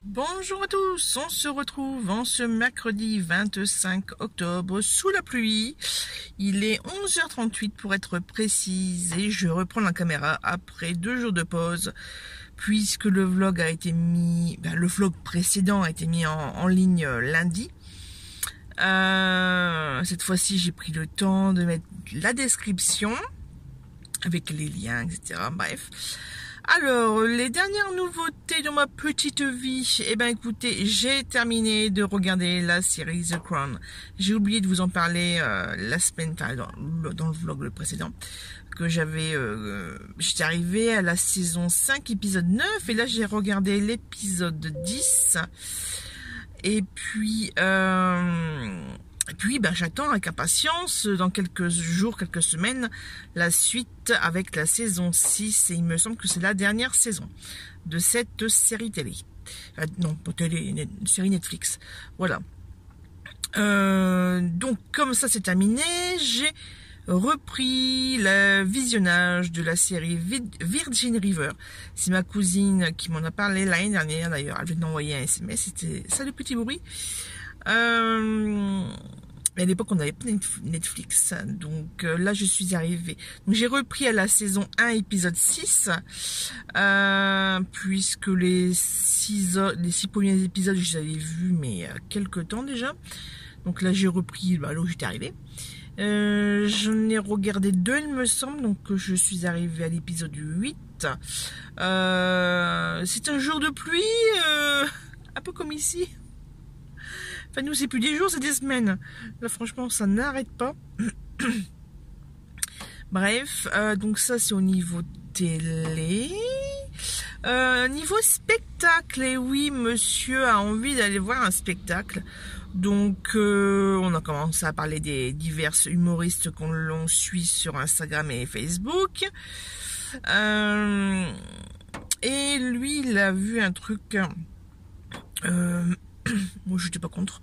Bonjour à tous, on se retrouve en ce mercredi 25 octobre sous la pluie. Il est 11h38 pour être précise et je reprends la caméra après 2 jours de pause puisque le vlog a été mis, le vlog précédent a été mis en ligne lundi. Cette fois-ci j'ai pris le temps de mettre la description avec les liens, etc. Bref. Alors, les dernières nouveautés de ma petite vie, écoutez, j'ai terminé de regarder la série The Crown. J'ai oublié de vous en parler la semaine, dans le vlog le précédent, que j'étais arrivée à la saison 5, épisode 9, et là j'ai regardé l'épisode 10, et puis j'attends avec impatience, dans quelques jours, quelques semaines, la suite avec la saison 6. Et il me semble que c'est la dernière saison de cette série télé. Non, pas télé, série Netflix. Voilà. Donc, comme ça c'est terminé, j'ai repris le visionnage de la série Virgin River. C'est ma cousine qui m'en a parlé l'année dernière, d'ailleurs. Elle vient de m'envoyer un SMS, c'était ça le petit bruit. Mais à l'époque on n'avait pas Netflix, donc là je suis arrivée, donc j'ai repris à la saison 1 épisode 6, puisque les 6 premiers épisodes je les avais vus mais il y a quelques temps déjà, donc là j'ai repris là où j'étais arrivée. J'en ai regardé 2 il me semble, donc je suis arrivée à l'épisode 8. C'est un jour de pluie, un peu comme ici. Enfin, nous, c'est plus des jours, c'est des semaines. Là, franchement, ça n'arrête pas. Bref, donc ça, c'est au niveau télé. Niveau spectacle, et oui, monsieur a envie d'aller voir un spectacle. Donc, on a commencé à parler des divers humoristes qu'on suit sur Instagram et Facebook. Et lui, il a vu un truc... moi je n'étais pas contre,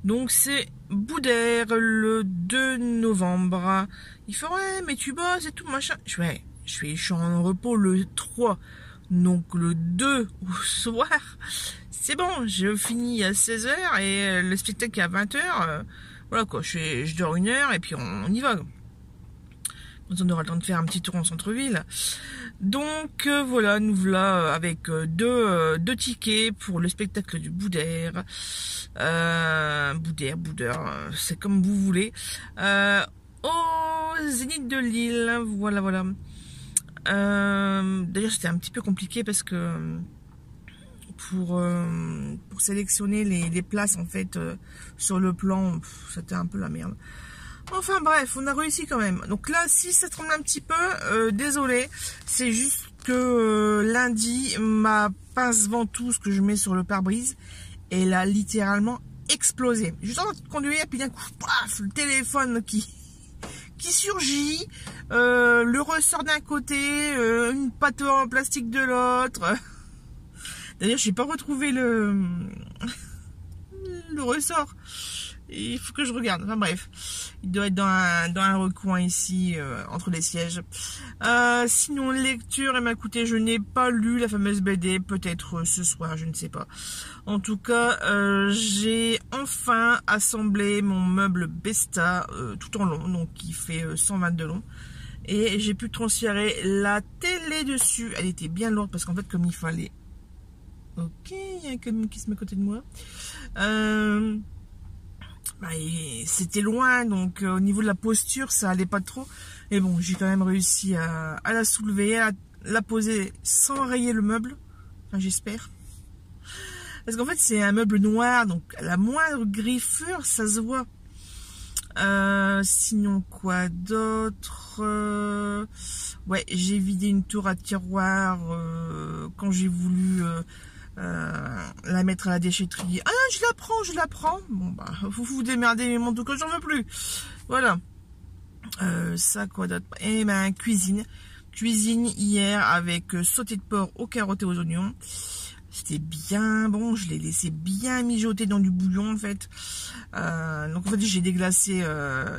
donc c'est Boudère le 2 novembre. Il fait ouais mais tu bosses et tout machin, je suis en repos le 3, donc le 2 au soir c'est bon, je finis à 16h et le spectacle est à 20h, voilà quoi, je dors 1 heure et puis on y va. On aura le temps de faire un petit tour en centre-ville. Donc voilà, nous voilà avec deux tickets pour le spectacle du Boudère. Boudère, c'est comme vous voulez. Au Zénith de Lille, voilà. D'ailleurs, c'était un petit peu compliqué parce que pour sélectionner les places en fait sur le plan, c'était un peu la merde. Enfin bref, on a réussi quand même. Donc là, si ça tremble un petit peu, désolé. C'est juste que lundi, ma pince ventouse que je mets sur le pare-brise, elle a littéralement explosé. Juste en train de conduire, puis d'un coup, paf, le téléphone qui surgit, le ressort d'un côté, une pâte en plastique de l'autre. D'ailleurs, j'ai pas retrouvé le ressort. Il faut que je regarde. Enfin bref, il doit être dans un recoin ici, entre les sièges. Sinon, lecture, écoutez, je n'ai pas lu la fameuse BD, peut-être ce soir, je ne sais pas. En tout cas, j'ai enfin assemblé mon meuble Besta tout en long, donc qui fait 120 de long. Et j'ai pu transférer la télé dessus. Elle était bien lourde parce qu'en fait, comme il fallait... Ok, il y a un camion qui se met à côté de moi. C'était loin, donc au niveau de la posture ça allait pas trop, mais bon, j'ai quand même réussi à la soulever, à la poser sans rayer le meuble, enfin j'espère, parce qu'en fait c'est un meuble noir, donc la moindre griffure ça se voit. Sinon quoi d'autre, ouais, j'ai vidé une tour à tiroir quand j'ai voulu la mettre à la déchetterie. Ah non, je la prends. Bon bah, vous démerdez, mon tout que j'en veux plus. Voilà. Ça quoi d'autre? Cuisine hier avec sauté de porc aux carottes et aux oignons. C'était bien bon, je l'ai laissé bien mijoter dans du bouillon en fait. Donc en fait j'ai déglacé,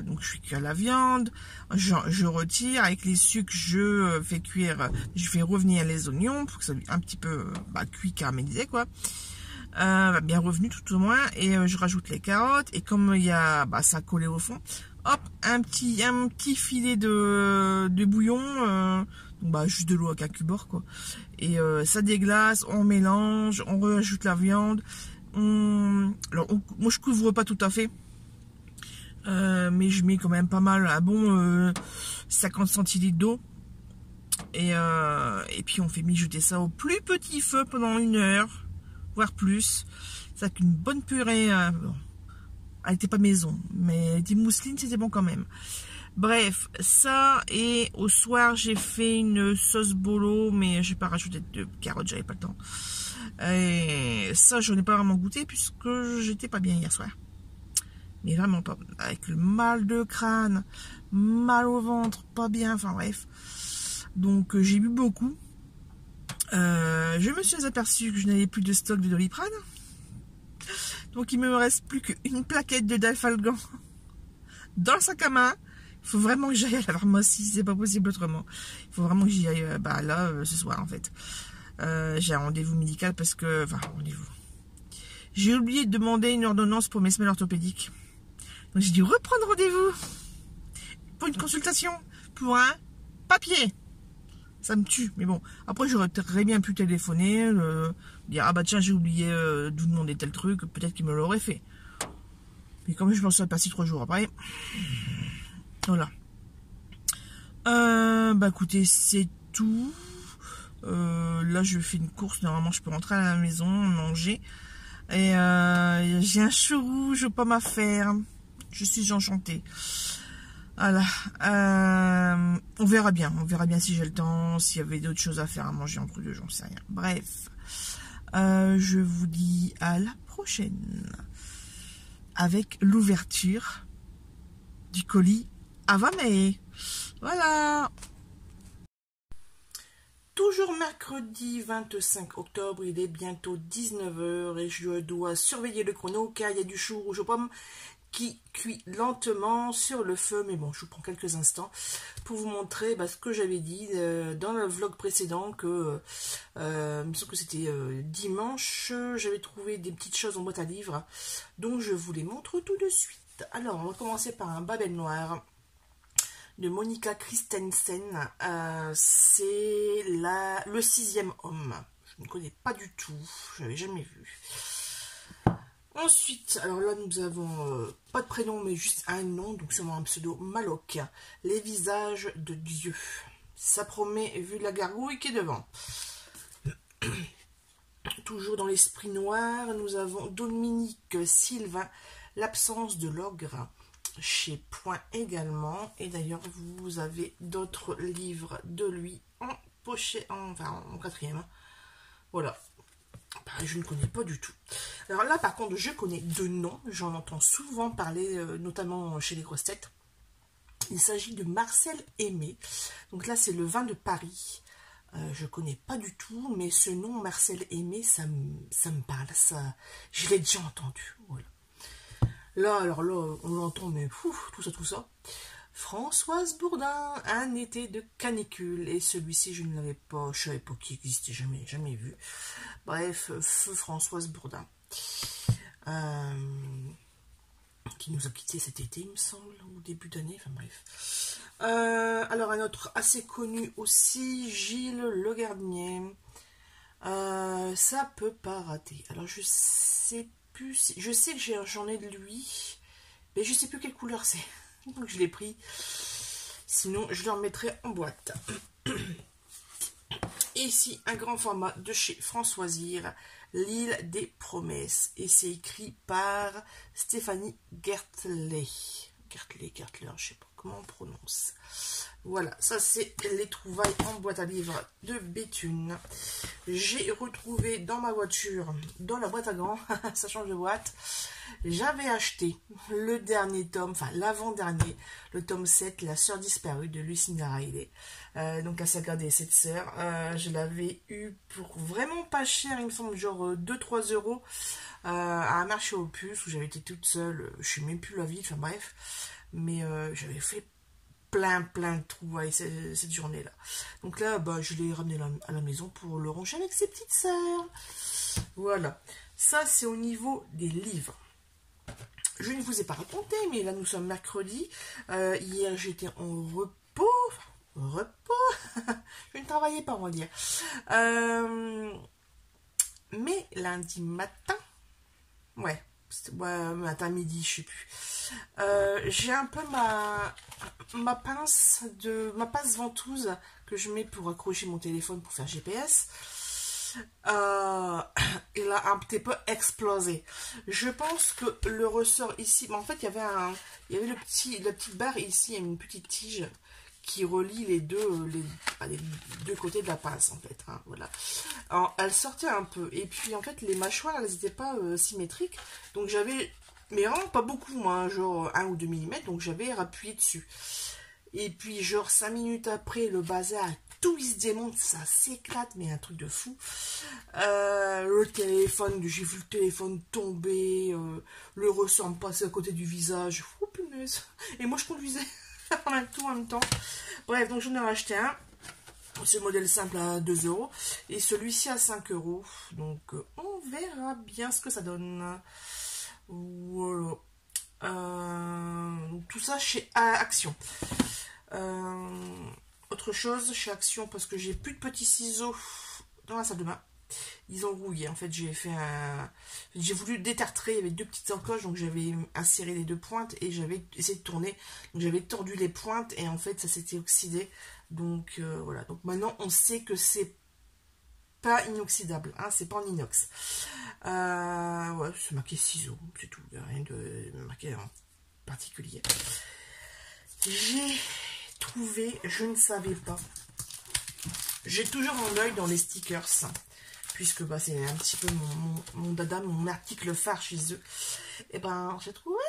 donc je fais cuire la viande, je retire avec les sucres, je fais cuire, je fais revenir les oignons pour que ça soit un petit peu cuit, caramélisé quoi. bien revenu tout au moins, et je rajoute les carottes, et comme il y a, ça a collé au fond, hop, un petit filet de bouillon, donc juste de l'eau avec un cubord quoi, et ça déglace, on mélange, on rajoute la viande, moi je couvre pas tout à fait, mais je mets quand même pas mal, un bon 50 centilitres d'eau. Et puis on fait mijoter ça au plus petit feu pendant 1 heure, voire plus. Ça avec une bonne purée. Bon, elle n'était pas maison, mais elle était mousseline, c'était bon quand même. Bref, ça, et au soir j'ai fait une sauce bolo, mais j'ai pas rajouté de carottes, j'avais pas le temps. Et ça, je n'ai pas vraiment goûté puisque j'étais pas bien hier soir. Mais vraiment pas. Avec le mal de crâne, mal au ventre, pas bien, enfin bref. Donc j'ai bu beaucoup. Je me suis aperçu que je n'avais plus de stock de Doliprane. Donc il me reste plus qu'une plaquette de Dafalgan dans le sac à main. Il faut vraiment que j'aille à la pharmacie, c'est pas possible autrement. Il faut vraiment que j'y aille ce soir en fait. J'ai un rendez-vous médical parce que... Enfin, rendez-vous. J'ai oublié de demander une ordonnance pour mes semelles orthopédiques. Donc j'ai dû reprendre rendez-vous pour une consultation, pour un papier. Ça me tue, mais bon. Après, j'aurais très bien pu téléphoner, dire, tiens, j'ai oublié de vous demander tel truc, peut-être qu'il me l'aurait fait. Mais comme je m'en suis aperçu 3 jours après, voilà. Écoutez, c'est tout. Là, je fais une course, normalement, je peux rentrer à la maison, manger. Et j'ai un cheveu rouge aux pommes à faire. Je suis enchantée. Voilà, on verra bien si j'ai le temps, s'il y avait d'autres choses à faire à manger entre deux, j'en sais rien. Bref, je vous dis à la prochaine avec l'ouverture du colis Avamé. Voilà. Toujours mercredi 25 octobre, il est bientôt 19 h et je dois surveiller le chrono car il y a du chou rouge aux pommes qui cuit lentement sur le feu, mais bon, je vous prends quelques instants pour vous montrer ce que j'avais dit dans le vlog précédent, que il me semble que c'était dimanche, j'avais trouvé des petites choses en boîte à livres, donc je vous les montre tout de suite. Alors, on va commencer par un Babel noir de Monica Christensen, c'est le 6e homme, je ne connais pas du tout, je n'avais jamais vu. Ensuite, alors là nous avons pas de prénom mais juste un nom, donc c'est un pseudo Maloc, les visages de Dieu. Ça promet vu la gargouille qui est devant. Toujours dans l'esprit noir, nous avons Dominique Sylvain, l'absence de l'ogre, chez Point également. Et d'ailleurs vous avez d'autres livres de lui en pochette, en 4e. Voilà. Je ne connais pas du tout. Alors là, par contre, je connais deux noms. J'en entends souvent parler, notamment chez les grosses têtes. Il s'agit de Marcel Aimé. Donc là, c'est le vin de Paris. Je ne connais pas du tout, mais ce nom, Marcel Aimé, ça me parle. Je l'ai déjà entendu. Voilà. Là, alors là, on l'entend, mais tout ça. Françoise Bourdin, un été de canicule, et celui-ci je ne l'avais pas, je savais pas qu'il existait, jamais vu. Bref, feu Françoise Bourdin, qui nous a quittés cet été, il me semble, au début d'année, enfin bref. Alors un autre assez connu aussi, Gilles Le Gardinier, ça peut pas rater. Alors je sais plus, je sais que j'en ai de lui, mais je sais plus quelle couleur c'est. Donc je l'ai pris, sinon je le remettrai en boîte. Et ici un grand format de chez Françoisire, l'île des promesses, et c'est écrit par Stéphanie Gertler, je sais pas comment on prononce. Voilà, ça c'est les trouvailles en boîte à livres de Béthune. J'ai retrouvé dans ma voiture, dans la boîte à gants, ça change de boîte, j'avais acheté le dernier tome, enfin l'avant-dernier, le tome 7, La sœur disparue de Lucinda Riley. Donc la saga des 7 sœurs, je l'avais eu pour vraiment pas cher, il me semble genre 2-3 euros à un marché aux puces où j'avais été toute seule, je sais même plus la vie, enfin bref, mais j'avais fait plein de trouvailles cette journée-là. Donc là, je l'ai ramené à la maison pour le ranger avec ses petites sœurs. Voilà. Ça, c'est au niveau des livres. Je ne vous ai pas raconté, mais là, nous sommes mercredi. Hier, j'étais en repos. Je ne travaillais pas, on va dire. Mais lundi matin, matin, midi, je sais plus. J'ai un peu ma pince ventouse que je mets pour accrocher mon téléphone pour faire GPS. Il a un petit peu explosé. Je pense que le ressort ici, en fait, il y avait la petite barre ici, il y a une petite tige qui relie les deux côtés de la pince, en fait. Hein, voilà. Alors, elle sortait un peu. Et puis, en fait, les mâchoires, elles n'étaient pas symétriques. Donc, j'avais, mais vraiment pas beaucoup, moi, genre 1 ou 2 mm. Donc, j'avais appuyé dessus. Et puis, genre 5 minutes après, le bazar, tout il se démonte, ça s'éclate, mais un truc de fou. Le téléphone, j'ai vu le téléphone tomber, le ressort me passer à côté du visage. Oh punaise. Et moi, je conduisais en même temps. Bref, donc j'en ai racheté un. Ce modèle simple à 2 €. Et celui-ci à 5 €. Donc, on verra bien ce que ça donne. Voilà. Tout ça chez Action. Autre chose chez Action, parce que j'ai plus de petits ciseaux dans la salle de bain. Ils ont rouillé. En fait, j'ai voulu détartrer avec 2 petites encoches, donc j'avais inséré les 2 pointes et j'avais essayé de tourner. Donc j'avais tordu les pointes et en fait ça s'était oxydé. Donc voilà. Donc maintenant on sait que c'est pas inoxydable, hein, c'est pas en inox. Ouais, c'est marqué ciseaux, c'est tout. Il n'y a rien de marqué en particulier. J'ai trouvé, je ne savais pas. J'ai toujours mon œil dans les stickers, puisque bah, c'est un petit peu mon dada, mon article phare chez eux. Et ben, j'ai trouvé.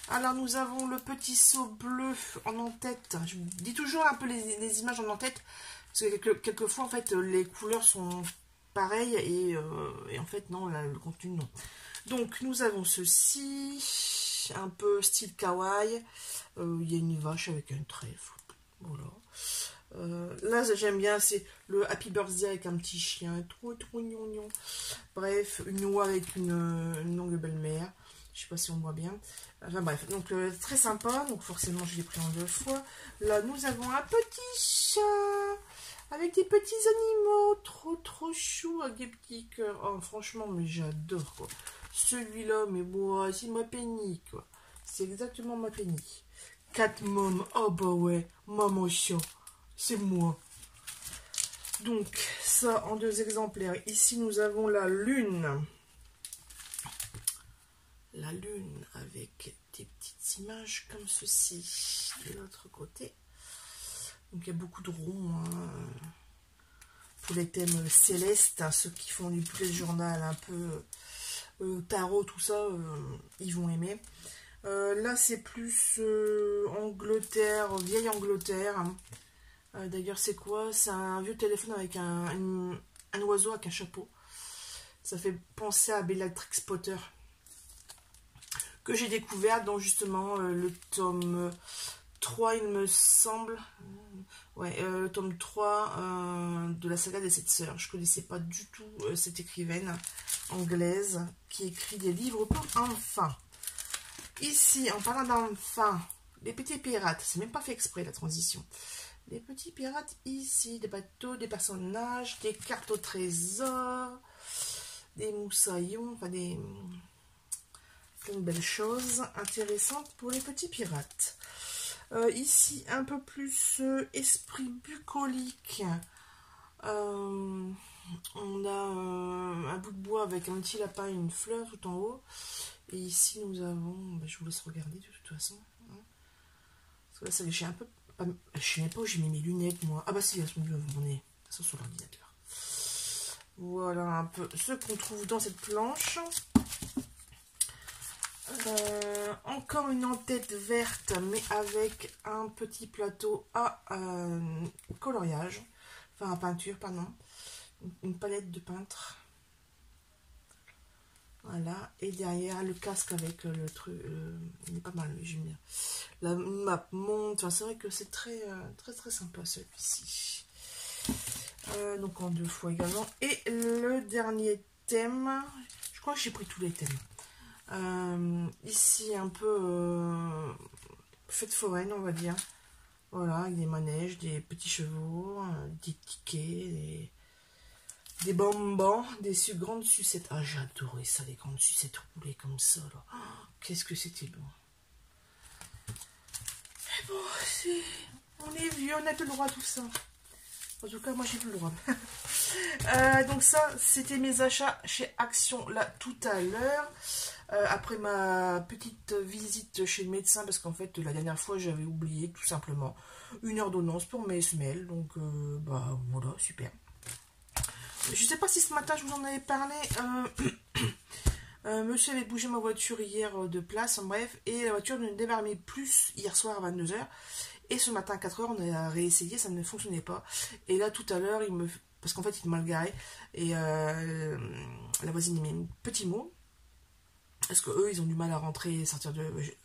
Alors, nous avons le petit seau bleu en en-tête. Je dis toujours un peu les images en en-tête, parce que quelquefois, en fait, les couleurs sont pareilles, et en fait, non, là, le contenu, non. Donc, nous avons ceci, un peu style kawaii. Il y a une vache avec un trèfle. Voilà. Là, j'aime bien, c'est le Happy Birthday avec un petit chien, trop mignon. Bref, une oie avec une longue belle-mère. Je sais pas si on voit bien. Enfin bref, donc très sympa. Donc forcément, je l'ai pris en 2 fois. Là, nous avons un petit chat avec des petits animaux, trop chou, avec des petits cœurs. Oh, franchement, mais j'adore quoi. Celui-là, mais moi, c'est ma Penny quoi. C'est exactement ma Penny. Cat Mom, oh bah ouais, maman chat. C'est moi. Donc, ça en 2 exemplaires. Ici, nous avons la lune. La lune avec des petites images comme ceci. De l'autre côté. Donc, il y a beaucoup de ronds. Hein, pour les thèmes célestes. Hein, ceux qui font du bullet journal un peu tarot, tout ça, ils vont aimer. Là, c'est plus Angleterre, vieille Angleterre. Hein. D'ailleurs, c'est quoi? C'est un vieux téléphone avec un oiseau avec un chapeau. Ça fait penser à Bellatrix Potter. Que j'ai découvert dans justement le tome 3, il me semble. Ouais, le tome 3 de la saga des 7 sœurs. Je ne connaissais pas du tout cette écrivaine anglaise qui écrit des livres pour enfants. Ici, en parlant d'enfants, les petits pirates. C'est même pas fait exprès la transition. Les petits pirates ici, des bateaux, des personnages, des cartes au trésor, des moussaillons, enfin plein de belles choses intéressantes pour les petits pirates. Ici, un peu plus esprit bucolique. On a un bout de bois avec un petit lapin et une fleur tout en haut. Et ici, nous avons, je vous laisse regarder de toute façon. Hein. Parce que là, j'ai un peu... Je sais même pas où j'ai mis mes lunettes, moi. Ah bah si, elles sont on est sur l'ordinateur. Voilà un peu ce qu'on trouve dans cette planche. Encore une en-tête verte, mais avec un petit plateau à coloriage. Enfin, à peinture, pardon. Une palette de peintre. Voilà, et derrière le casque avec le truc, il est pas mal, j'aime bien. La map monte, enfin, c'est vrai que c'est très sympa celui-ci. Donc en 2 fois également. Et le dernier thèmes. Je crois que j'ai pris tous les thèmes. Ici, un peu fête foraine, on va dire. Voilà, avec des manèges, des petits chevaux, des tickets, des bonbons, des grandes sucettes. Ah, j'ai adoré ça, les grandes sucettes roulées comme ça. Oh, qu'est-ce que c'était bon. Mais bon, on est vieux, on a plus le droit à tout ça. En tout cas, moi, j'ai plus le droit. Donc ça, c'était mes achats chez Action, là, tout à l'heure. Après ma petite visite chez le médecin, parce qu'en fait, la dernière fois, j'avais oublié, tout simplement, une ordonnance pour mes semelles. Donc, bah, voilà, super. Je sais pas si ce matin, je vous en avais parlé. Monsieur avait bougé ma voiture hier de place, en bref, et la voiture ne démarrait plus hier soir à 22 h. Et ce matin à 4 h, on a réessayé, ça ne fonctionnait pas. Et là, tout à l'heure, parce qu'en fait, il m'a mal garé. Et la voisine m'a mis un petit mot. Parce qu'eux, ils ont du mal à rentrer et sortir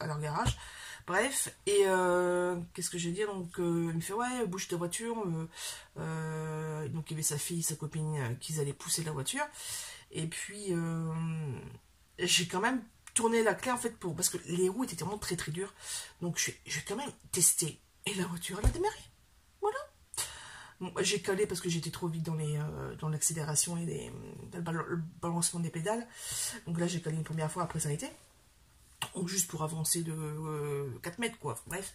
à leur garage. Bref, et qu'est-ce que j'ai dit? Donc, il me fait, ouais, bouge ta voiture. Donc, il y avait sa fille, sa copine, qu'ils allaient pousser la voiture. Et puis, j'ai quand même tourné la clé, en fait, parce que les roues étaient vraiment très, très dures. Donc, j'ai quand même testé. Et la voiture, elle a démarré. Voilà. Bon, j'ai calé parce que j'étais trop vite dans l'accélération et dans le balancement des pédales. Donc là, j'ai calé une première fois, après ça a été. Donc juste pour avancer de 4 mètres, quoi. Bref.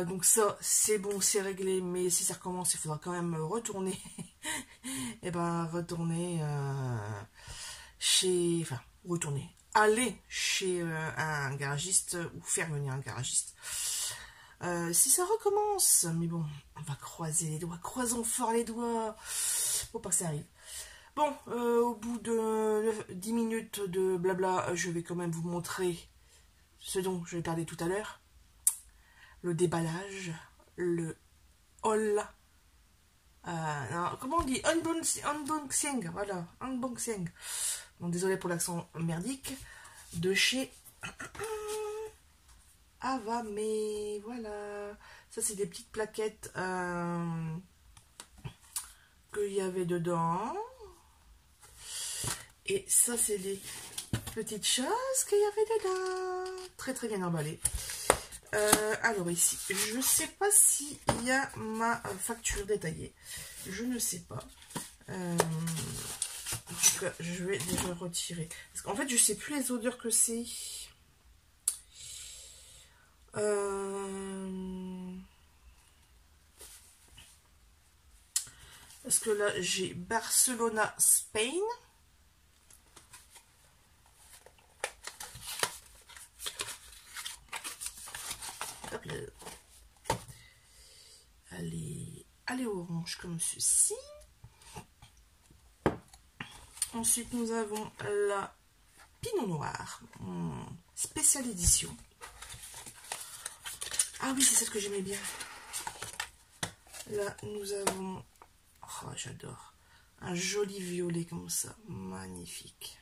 Donc ça, c'est bon, c'est réglé. Mais si ça recommence, il faudra quand même retourner. Et ben, retourner Enfin, retourner. Aller chez un garagiste ou faire venir un garagiste. Si ça recommence, mais bon, on va croiser les doigts, croisons fort les doigts, faut pas que ça arrive. Bon, au bout de 10 minutes de blabla, je vais quand même vous montrer ce dont je vais parler tout à l'heure. Le déballage, le haul, comment on dit, unboxing, voilà, unboxing. Bon, désolé pour l'accent merdique, de chez Ava, mais voilà, ça c'est des petites plaquettes qu'il y avait dedans, et ça c'est des petites choses qu'il y avait dedans, très très bien emballé. Alors ici, je sais pas s'il y a ma facture détaillée, je ne sais pas. En tout cas, je vais déjà retirer, parce qu'en fait je sais plus les odeurs que c'est. Parce que là, j'ai Barcelona, Spain. Hop là. Elle est orange comme ceci. Ensuite, nous avons la Pinot Noir, spéciale édition. Ah oui, c'est celle que j'aimais bien. Là, nous avons... Oh, j'adore. Un joli violet comme ça. Magnifique.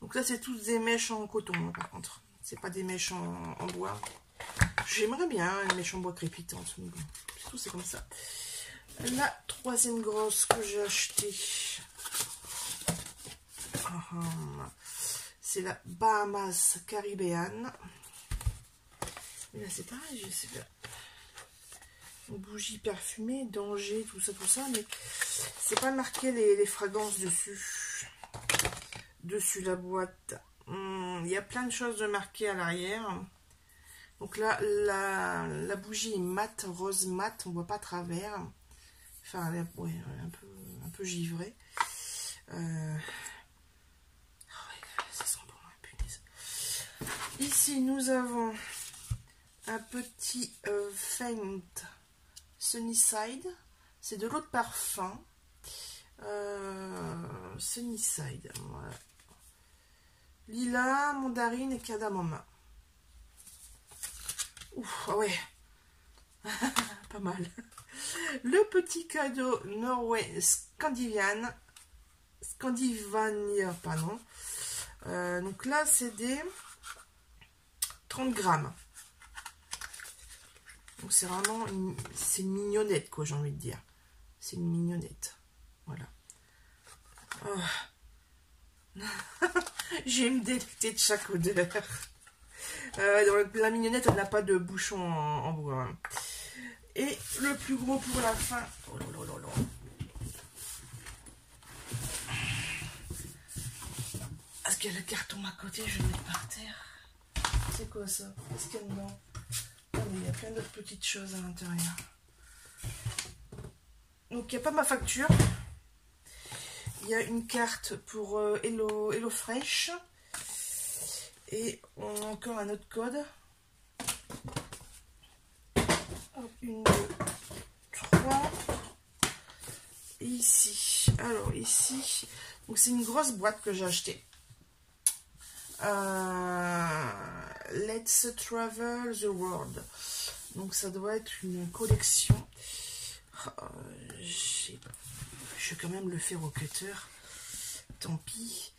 Donc là, c'est toutes des mèches en coton, hein, par contre. C'est pas des mèches en bois. J'aimerais bien une mèche en bois crépitante. Mais bon, c'est tout, c'est comme ça. La troisième grosse que j'ai achetée. C'est la Bahamas Caribbean. Et là, c'est pareil, je sais pas. Une bougie parfumée, danger, tout ça, mais c'est pas marqué les fragrances dessus. Dessus la boîte. Il y a plein de choses de marquées à l'arrière. Donc là, la bougie est mate, rose mat, on voit pas à travers. Enfin, ouais, un peu givrée. Ça sent bon, punaise. Ici, nous avons un petit Faint Sunnyside. C'est de l'eau de parfum. Sunnyside. Voilà. Lilas, mandarine et cardamome. Ouf, ah ouais. Pas mal. Le petit cadeau Norway Scandinavia, pardon. Donc là, c'est des 30 grammes. Donc c'est vraiment c'est une mignonnette, quoi, j'ai envie de dire. C'est une mignonnette. Voilà. Oh. J'ai me délecter de chaque odeur. Dans la mignonnette, elle n'a pas de bouchon en bois. Hein. Et le plus gros pour la fin. Oh là là là là. Est-ce qu'il y a le carton à côté? Je vais le mettre par terre. C'est quoi ça? Qu'est-ce qu'il y a dedans? Oh, mais il y a plein d'autres petites choses à l'intérieur. Donc il n'y a pas ma facture. Il y a une carte pour Hello Fresh. Et on a encore un autre code. Hop, 1, 2, 3. Et ici. Alors ici. Donc c'est une grosse boîte que j'ai achetée. Let's Travel the World. Donc ça doit être une collection. Je vais quand même le faire au cutter. Tant pis.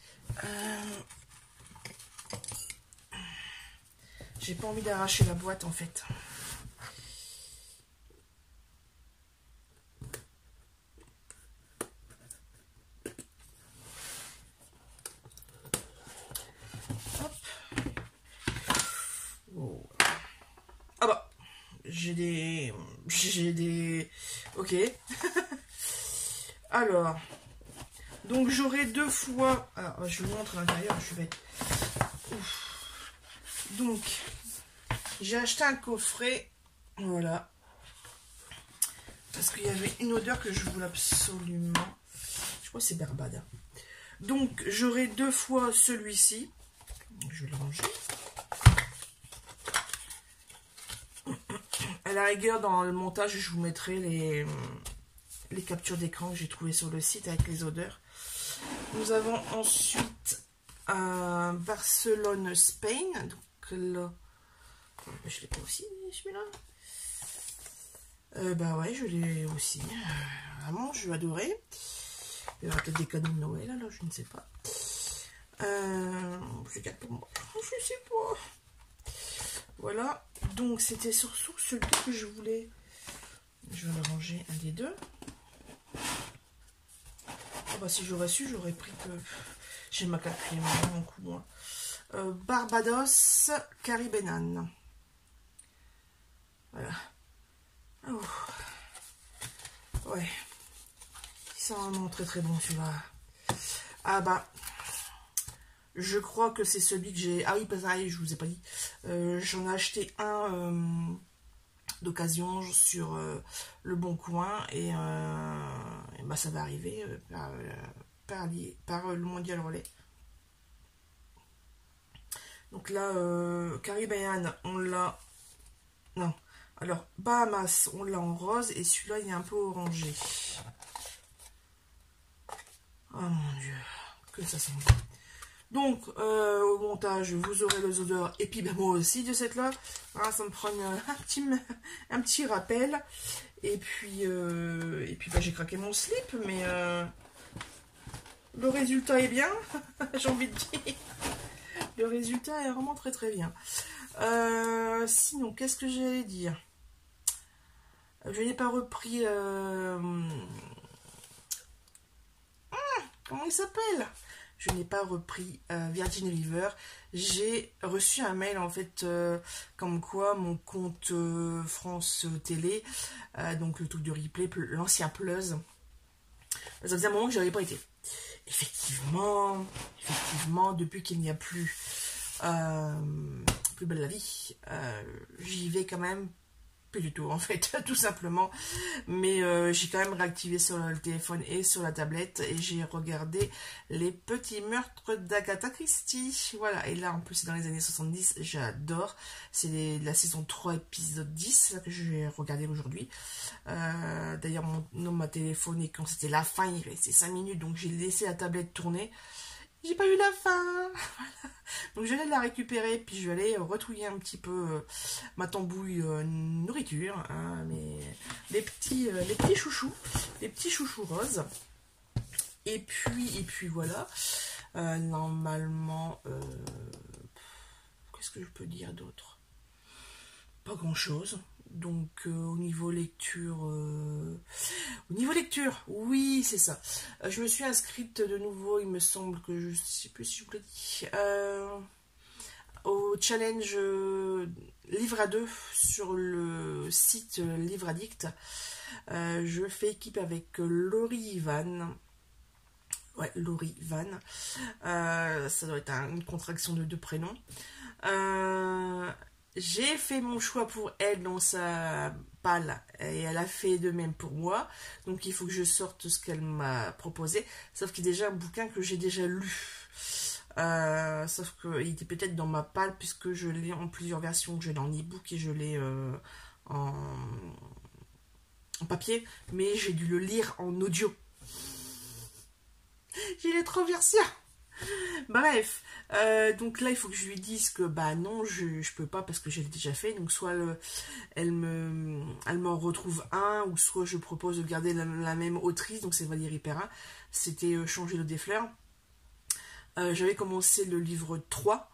J'ai pas envie d'arracher la boîte en fait. Hop. Oh. Ah bah. J'ai des... Ok. Alors. Donc j'aurai 2 fois... Alors, je vous montre à l'intérieur, je vais... Ouf. Donc, j'ai acheté un coffret. Voilà. Parce qu'il y avait une odeur que je voulais absolument. Je crois que c'est Barbade. Donc, j'aurai 2 fois celui-ci. Je vais le ranger. À la rigueur, dans le montage, je vous mettrai les captures d'écran que j'ai trouvées sur le site avec les odeurs. Nous avons ensuite Barcelone, Spain. Donc là, je l'ai pas aussi, celui-là. Bah ouais, je l'ai aussi. Vraiment, je vais adorer. Il y aura peut-être des cadeaux de Noël, alors je ne sais pas. Je garde pour moi. Je sais pas. Voilà. Donc c'était surtout celui que je voulais. Je vais le ranger un des deux. Oh bah si j'aurais su, j'aurais pris que... J'ai ma calculé mon coup, moi. Barbados, Caribbean. Voilà. Oh. Ouais. Il sent vraiment très très bon celui-là. Ah bah. Je crois que c'est celui que j'ai... Ah oui, pareil, je vous ai pas dit. J'en ai acheté un d'occasion sur Le Bon Coin. Et bah, ça va arriver par le Mondial Relais. Donc là, Caribbean, on l'a... Non. Alors, Bahamas, on l'a en rose. Et celui-là, il est un peu orangé. Oh mon Dieu. Que ça sent bon. Donc, au montage, vous aurez les odeurs. Et puis, ben, moi aussi, de cette là. Hein, ça me prend un petit rappel. Et puis ben, j'ai craqué mon slip. Mais le résultat est bien. J'ai envie de dire. Le résultat est vraiment très très bien. Sinon, qu'est-ce que j'allais dire? Je n'ai pas repris... comment il s'appelle? Je n'ai pas repris Virgin River. J'ai reçu un mail en fait comme quoi mon compte France Télé, donc le truc de replay, l'ancien Plus, ça faisait un moment que je n'avais pas été. Effectivement, depuis qu'il n'y a plus Plus belle la vie, j'y vais quand même. Plus du tout en fait, tout simplement, mais j'ai quand même réactivé sur le téléphone et sur la tablette et j'ai regardé Les Petits Meurtres d'Agatha Christie, voilà. Et là en plus c'est dans les années 70, j'adore, c'est la saison 3 épisode 10 là, que j'ai regardé aujourd'hui. D'ailleurs mon homme m'a téléphoné quand c'était la fin, il restait 5 minutes, donc j'ai laissé la tablette tourner. J'ai pas eu la fin. Voilà. Donc je vais la récupérer, puis je vais aller retrouiller un petit peu ma tambouille nourriture, hein, les petits chouchous, les petits chouchous roses. Et puis voilà. Normalement, qu'est-ce que je peux dire d'autre? Pas grand chose. Donc au niveau lecture, Au niveau lecture, oui, c'est ça. Je me suis inscrite de nouveau, il me semble que je sais plus si je vous l'ai dit, au challenge Livre à deux sur le site Livre Addict. Je fais équipe avec Laurie Van. Ouais, Laurie Van. Ça doit être une contraction de deux prénoms. J'ai fait mon choix pour elle dans sa palle et elle a fait de même pour moi. Donc il faut que je sorte ce qu'elle m'a proposé. Sauf qu'il y a déjà un bouquin que j'ai déjà lu. Sauf qu'il était peut-être dans ma palle puisque je l'ai en plusieurs versions. Je l'ai en e-book et je l'ai en papier. Mais j'ai dû le lire en audio. J'ai les trois versions. Bref, donc là il faut que je lui dise que bah non, je peux pas parce que je l'ai déjà fait. Donc soit elle m'en retrouve un, ou soit je propose de garder la même autrice, donc c'est Valérie Perrin. C'était Changer le des fleurs. J'avais commencé le livre 3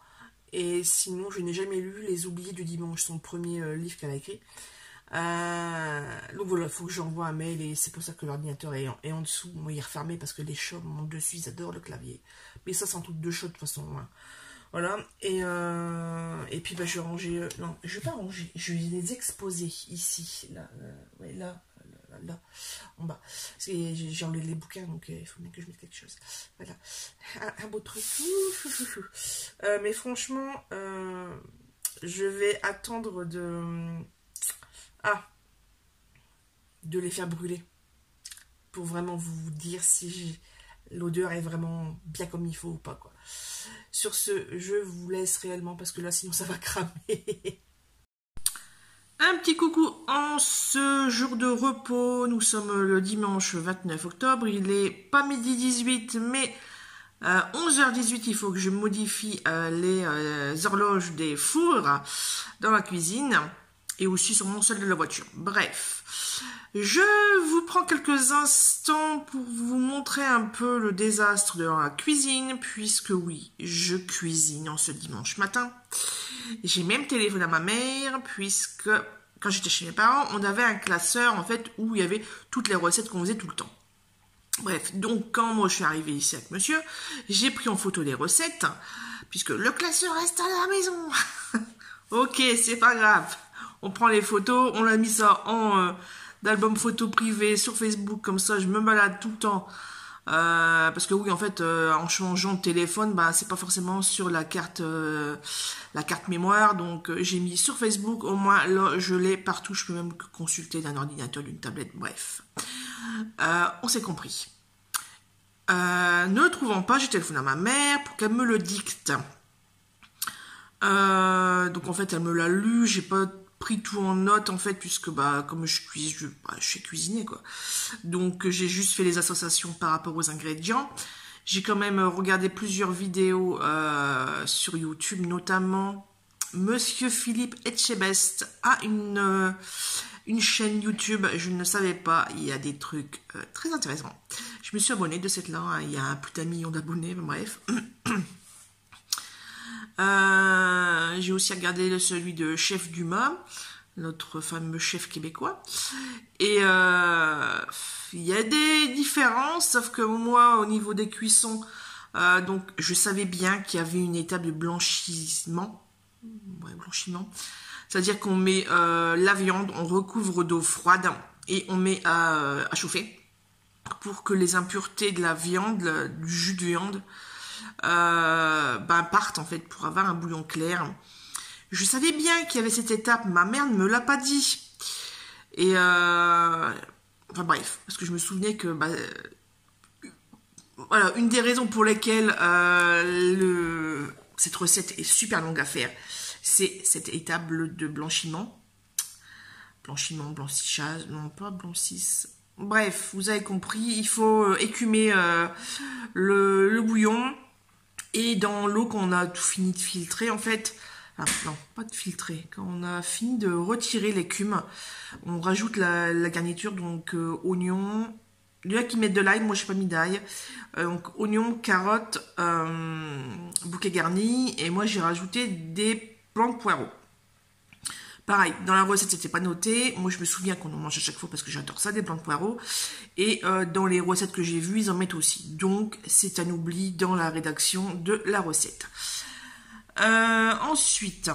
et sinon je n'ai jamais lu Les Oubliés du dimanche, son premier livre qu'elle a écrit. Donc voilà, il faut que j'envoie un mail et c'est pour ça que l'ordinateur est en dessous. Moi, il est refermé parce que les chats montent dessus, ils adorent le clavier. Mais ça, c'est un truc de chat de toute façon. Hein. Voilà, et puis bah, je vais ranger. Non, je vais pas ranger, je vais les exposer ici, là, ouais, là, en bas. J'ai enlevé les bouquins, donc il faut bien que je mette quelque chose. Voilà, un beau truc. Mais franchement, je vais attendre de les faire brûler pour vraiment vous dire si l'odeur est vraiment bien comme il faut ou pas, quoi. Sur ce, je vous laisse réellement parce que là sinon ça va cramer. Un petit coucou en ce jour de repos. Nous sommes le dimanche 29 octobre. Il est pas midi 18 mais 11h18. Il faut que je modifie les horloges des fours dans la cuisine. Et aussi sur mon sol de la voiture. Bref, je vous prends quelques instants pour vous montrer un peu le désastre de la cuisine, puisque oui, je cuisine en ce dimanche matin. J'ai même téléphoné à ma mère, puisque quand j'étais chez mes parents, on avait un classeur en fait où il y avait toutes les recettes qu'on faisait tout le temps. Bref, donc quand moi je suis arrivée ici avec monsieur, j'ai pris en photo les recettes, puisque le classeur reste à la maison. Ok, c'est pas grave. On prend les photos, on a mis ça en d'album photo privé sur Facebook, comme ça je me balade tout le temps. Parce que oui, en fait, en changeant de téléphone, bah, c'est pas forcément sur la carte mémoire. Donc j'ai mis sur Facebook, au moins là je l'ai partout, je peux même consulter d'un ordinateur, d'une tablette, bref. On s'est compris. Ne le trouvant pas, j'ai téléphoné à ma mère pour qu'elle me le dicte. Donc en fait elle me l'a lu, j'ai pas pris tout en note en fait puisque bah comme je sais cuisiner quoi, donc j'ai juste fait les associations par rapport aux ingrédients. J'ai quand même regardé plusieurs vidéos sur YouTube, notamment Monsieur Philippe Etchebest a une chaîne YouTube, je ne savais pas, il y a des trucs très intéressants. Je me suis abonnée de cette là, hein, il y a un plus d'un million d'abonnés, bref. J'ai aussi regardé celui de Chef Dumas, notre fameux chef québécois. Et il y a des différences, sauf que moi, au niveau des cuissons, donc je savais bien qu'il y avait une étape de blanchissement. Ouais, blanchiment. C'est-à-dire qu'on met la viande, on recouvre d'eau froide et on met à chauffer pour que les impuretés de la viande, du jus de viande, partent en fait pour avoir un bouillon clair. Je savais bien qu'il y avait cette étape, ma mère ne me l'a pas dit. Et enfin bref, parce que je me souvenais que voilà, une des raisons pour lesquelles cette recette est super longue à faire, c'est cette étape de blanchiment. Blanchissage, non pas blanchisse. Bref, vous avez compris, il faut écumer le bouillon. Et dans l'eau qu'on a tout fini de filtrer, en fait, non, pas de filtrer, quand on a fini de retirer l'écume, on rajoute la garniture, donc oignon, il y en a qui mettent de l'ail, moi j'ai pas mis d'ail, donc oignon, carottes, bouquet garni, et moi j'ai rajouté des plants de poireaux. Pareil, dans la recette, c'était pas noté. Moi, je me souviens qu'on en mange à chaque fois parce que j'adore ça, des blancs de poireaux. Et dans les recettes que j'ai vues, ils en mettent aussi. Donc, c'est un oubli dans la rédaction de la recette. Ensuite,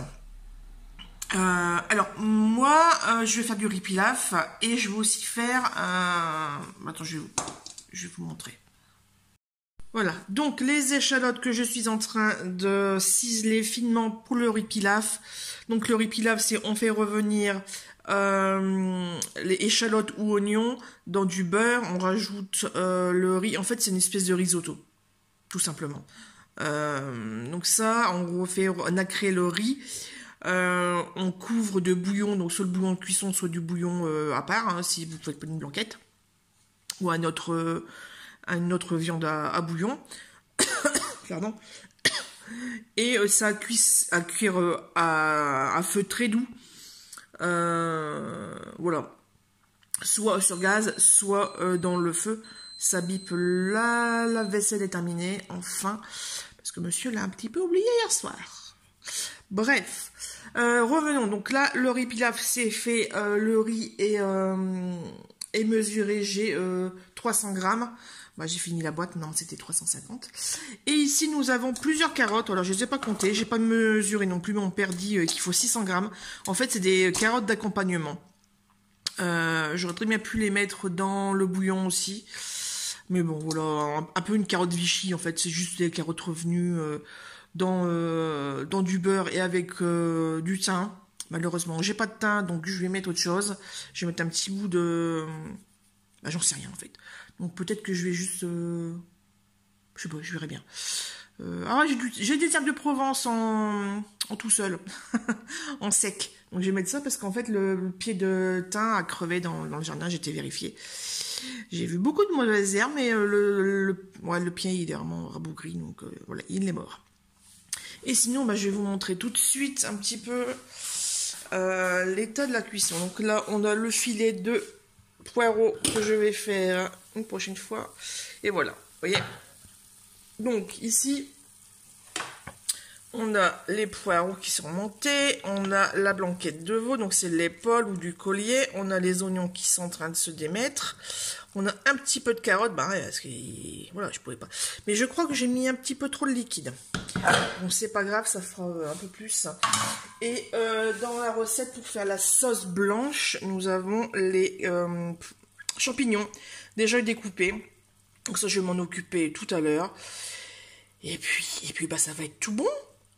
alors, moi, je vais faire du riz pilaf et je vais aussi faire attends, je vais vous montrer. Voilà, donc les échalotes que je suis en train de ciseler finement pour le riz pilaf. Donc le riz pilaf, c'est on fait revenir les échalotes ou oignons dans du beurre, on rajoute le riz. En fait, c'est une espèce de risotto, tout simplement. Donc ça, on refait nacrer le riz. On couvre de bouillon, donc soit le bouillon de cuisson, soit du bouillon à part, hein, si vous faites pas une blanquette ou une autre viande à bouillon. Pardon. Et ça à cuire à feu très doux. Voilà. Soit sur gaz, soit dans le feu. Ça bipe là, la vaisselle est terminée, enfin. Parce que monsieur l'a un petit peu oublié hier soir. Bref. Revenons. Donc là, le riz pilaf, c'est fait. Le riz est mesuré. J'ai 300 grammes. Bah, j'ai fini la boîte, non, c'était 350. Et ici, nous avons plusieurs carottes. Alors, je ne les ai pas comptées, j'ai pas mesuré non plus, mais on perd dit qu'il faut 600 grammes. En fait, c'est des carottes d'accompagnement. J'aurais très bien pu les mettre dans le bouillon aussi. Mais bon, voilà, un peu une carotte Vichy, en fait. C'est juste des carottes revenues dans du beurre et avec du thym. Malheureusement, j'ai pas de thym, donc je vais mettre autre chose. Je vais mettre un petit bout de... Bah, j'en sais rien, en fait. Donc peut-être que je vais juste... je sais pas, je verrai bien. Ah, j'ai des herbes de Provence en tout seul. En sec. Donc je vais mettre ça parce qu'en fait le pied de thym a crevé dans le jardin, j'ai été vérifier. J'ai vu beaucoup de mauvaises herbes, mais le pied il est vraiment rabougri, donc voilà, il est mort. Et sinon, bah, je vais vous montrer tout de suite un petit peu l'état de la cuisson. Donc là, on a le filet de poireaux que je vais faire une prochaine fois. Et voilà, vous voyez. Donc ici, on a les poireaux qui sont montés. On a la blanquette de veau, donc c'est l'épaule ou du collier. On a les oignons qui sont en train de se démettre. On a un petit peu de carottes. Bah, parce que, voilà, je pouvais pas. Mais je crois que j'ai mis un petit peu trop de liquide. Bon, c'est pas grave, ça fera un peu plus. Et dans la recette, pour faire la sauce blanche, nous avons les champignons déjà découpés. Donc ça, je vais m'en occuper tout à l'heure. Et puis bah, ça va être tout bon.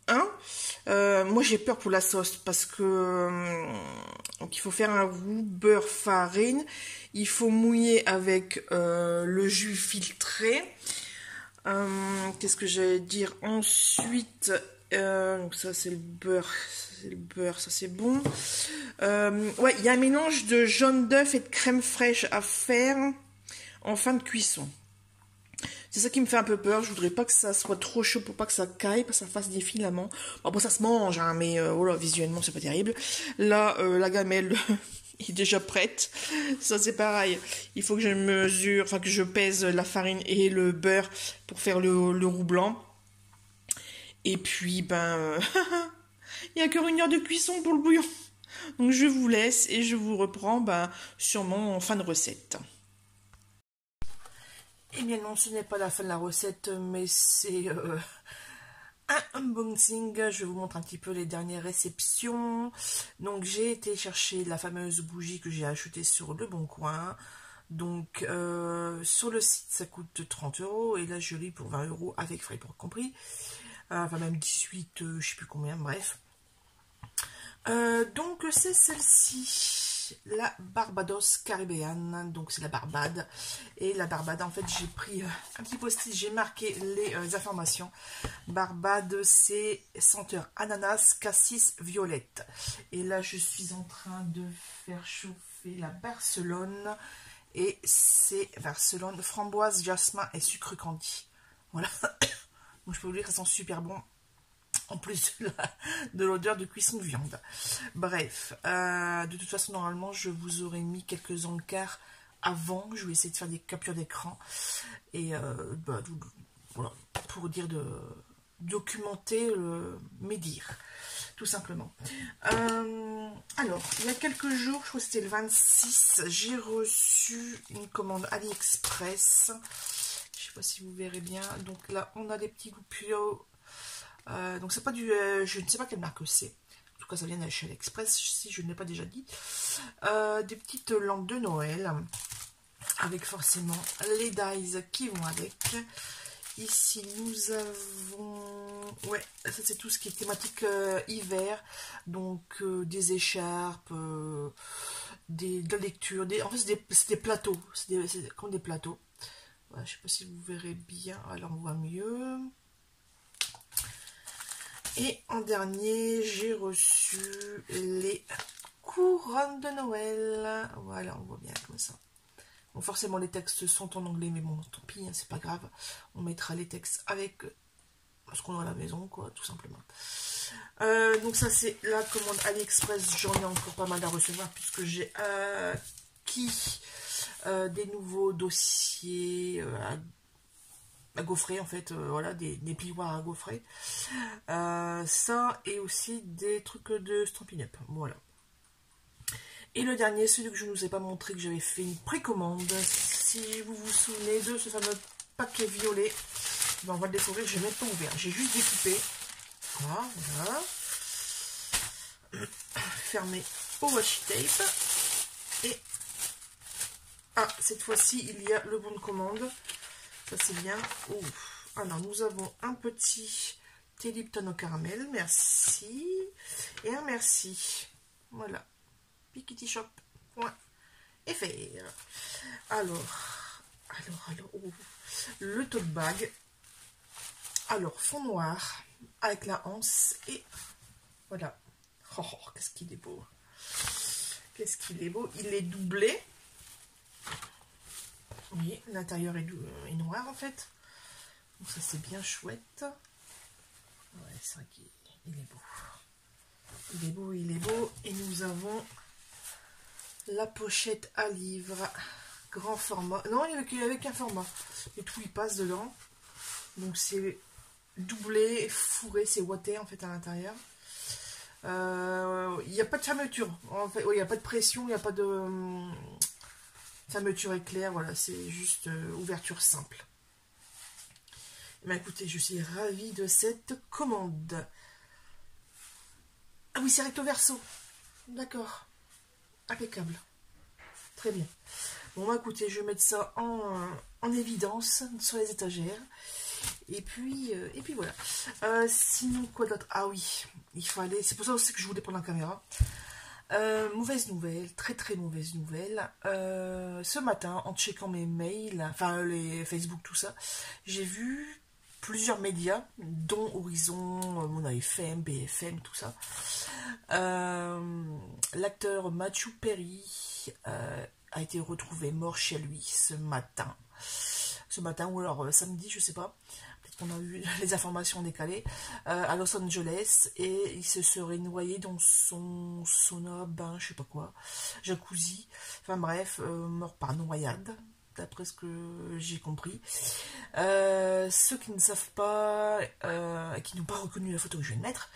Hein, moi, j'ai peur pour la sauce parce que donc il faut faire un roux, beurre, farine. Il faut mouiller avec le jus filtré. Qu'est-ce que j'allais dire ensuite? Donc ça, c'est le beurre. C'est le beurre, ça c'est bon. Ouais, il y a un mélange de jaune d'œuf et de crème fraîche à faire en fin de cuisson. C'est ça qui me fait un peu peur. Je voudrais pas que ça soit trop chaud pour pas que ça caille, pas que ça fasse des filaments. Bon, ça se mange, hein, mais voilà, visuellement c'est pas terrible. Là, la gamelle est déjà prête. Ça c'est pareil. Il faut que je mesure, enfin que je pèse la farine et le beurre pour faire le roux blanc. Et puis ben, il y a que 1 heure de cuisson pour le bouillon. Donc je vous laisse et je vous reprends ben, sûrement en fin de recette. Eh bien non, ce n'est pas la fin de la recette, mais c'est un unboxing. Je vous montre un petit peu les dernières réceptions. Donc j'ai été chercher la fameuse bougie que j'ai achetée sur Le Bon Coin. Donc sur le site ça coûte 30 € et là je l'ai pour 20 € avec frais pour compris. Enfin même 18, je sais plus combien, bref. Donc c'est celle-ci. La Barbados Caribbean, donc c'est la Barbade. Et la Barbade, en fait, j'ai pris un petit post-it, j'ai marqué les informations. Barbade, c'est senteur ananas, cassis, violette. Et là, je suis en train de faire chauffer la Barcelone. Et c'est Barcelone, framboise, jasmin et sucre candi. Voilà. Donc, je peux vous dire que ça sent super bon. En plus de l'odeur de cuisson de viande. Bref, de toute façon, normalement, je vous aurais mis quelques encarts avant. Je vais essayer de faire des captures d'écran. Et bah, voilà, pour dire de documenter mes dires, tout simplement. Alors, il y a quelques jours, je crois que c'était le 26, j'ai reçu une commande AliExpress. Je sais pas si vous verrez bien. Donc là, on a des petits goupillots. Donc c'est pas du... je ne sais pas quelle marque c'est. En tout cas, ça vient de chez AliExpress, si je ne l'ai pas déjà dit. Des petites lampes de Noël. Avec forcément les dies qui vont avec. Ici, nous avons... Ouais, ça c'est tout ce qui est thématique hiver. Donc, des écharpes, de lecture. En fait, c'est des plateaux. C'est comme des plateaux. Voilà, je sais pas si vous verrez bien. Alors, on voit mieux. Et en dernier, j'ai reçu les couronnes de Noël. Voilà, on voit bien comme ça. Bon, forcément, les textes sont en anglais, mais bon, tant pis, hein, c'est pas grave. On mettra les textes avec ce qu'on a à la maison, quoi, tout simplement. Donc ça, c'est la commande AliExpress. J'en ai encore pas mal à recevoir, puisque j'ai acquis des nouveaux dossiers à gaufrer, en fait. Voilà, des plioirs à gaufrer. Ça, et aussi des trucs de Stampin' Up. Voilà. Et le dernier, celui que je ne vous ai pas montré, que j'avais fait une précommande. Si vous vous souvenez de ce fameux paquet violet, ben on va le découvrir. Je n'ai même pas ouvert, j'ai juste découpé. Voilà. Fermé au washi tape. Et cette fois-ci, il y a le bon de commande. Ça, c'est bien. Oh. Alors, nous avons un petit thé Lipton au caramel. Merci. Et un merci. Voilà. Pikiti Shop. .fr. Alors, oh. Le tote bag. Alors, fond noir avec la anse et voilà. Oh, qu'est-ce qu'il est beau. Qu'est-ce qu'il est beau. Il est doublé. Oui, l'intérieur est noir en fait. Donc ça c'est bien chouette. Ouais, c'est vrai qu'il est beau. Il est beau, il est beau. Et nous avons la pochette à livre. Grand format. Non, avec un format. Et tout il passe dedans. Donc c'est doublé, fourré, c'est ouaté en fait à l'intérieur. Il n'y a pas de fermeture. En fait, il n'y a pas de pression, il n'y a pas de fermeture éclair. Voilà, c'est juste ouverture simple. Mais écoutez, je suis ravie de cette commande. Ah oui, c'est recto verso. D'accord. Impeccable. Très bien. Bon, bah écoutez, je vais mettre ça en évidence sur les étagères. Et puis voilà. Sinon, quoi d'autre? Ah oui, il fallait... C'est pour ça aussi que je voulais prendre la caméra. Mauvaise nouvelle, très très mauvaise nouvelle. Ce matin, en checkant mes mails, enfin les Facebook, tout ça, j'ai vu plusieurs médias, dont Horizon, Mon AFM, BFM, tout ça. L'acteur Matthew Perry a été retrouvé mort chez lui ce matin. Ou alors samedi, je sais pas. Peut-être qu'on a eu les informations décalées. À Los Angeles, et il se serait noyé dans son sauna, je sais pas quoi, jacuzzi. Enfin bref, mort par noyade, d'après ce que j'ai compris. Ceux qui ne savent pas, et qui n'ont pas reconnu la photo que je viens de mettre,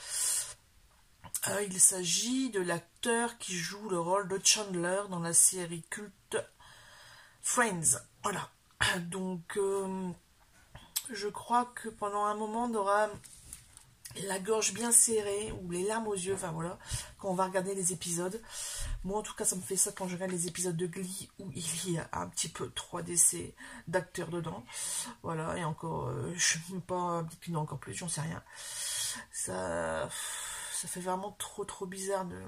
il s'agit de l'acteur qui joue le rôle de Chandler dans la série culte Friends. Voilà. Donc, je crois que pendant un moment, on aura la gorge bien serrée ou les larmes aux yeux, enfin voilà, quand on va regarder les épisodes. Moi, en tout cas, ça me fait ça quand je regarde les épisodes de Glee où il y a un petit peu 3 décès d'acteurs dedans. Voilà, et encore, je ne sais pas, peut-être qu'il y en a encore plus, j'en sais rien. Ça fait vraiment trop bizarre de...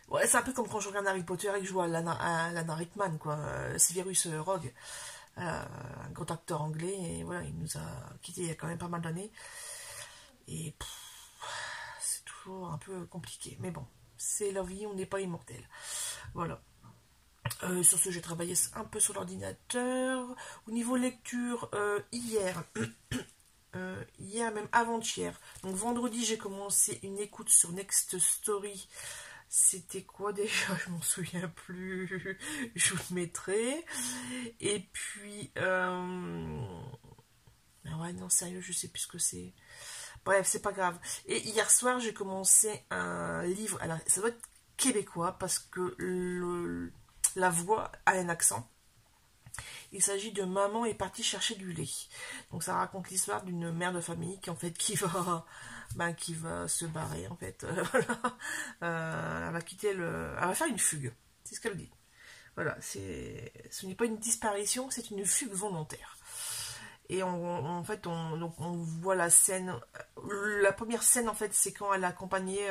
Ouais, c'est un peu comme quand je regarde Harry Potter et que je vois Lana Rickman, quoi. Severus Rogue, un grand acteur anglais, et voilà, il nous a quittés il y a quand même pas mal d'années. Et c'est toujours un peu compliqué. Mais bon, c'est la vie, on n'est pas immortel. Voilà. Sur ce, j'ai travaillé un peu sur l'ordinateur. Au niveau lecture, hier, même avant-hier, donc vendredi, j'ai commencé une écoute sur Next Story. C'était quoi déjà? Je m'en souviens plus. Je vous le mettrai. Et puis... Ah ouais, non, sérieux, je sais plus ce que c'est. Bref, c'est pas grave. Et hier soir, j'ai commencé un livre. Alors, ça doit être québécois parce que la voix a un accent. Il s'agit de Maman est partie chercher du lait. Donc ça raconte l'histoire d'une mère de famille qui en fait qui va se barrer en fait. Elle va quitter elle va faire une fugue. C'est ce qu'elle dit. Voilà, ce n'est pas une disparition, c'est une fugue volontaire. Et en fait, on voit la scène. La première scène, en fait, c'est quand elle est accompagnée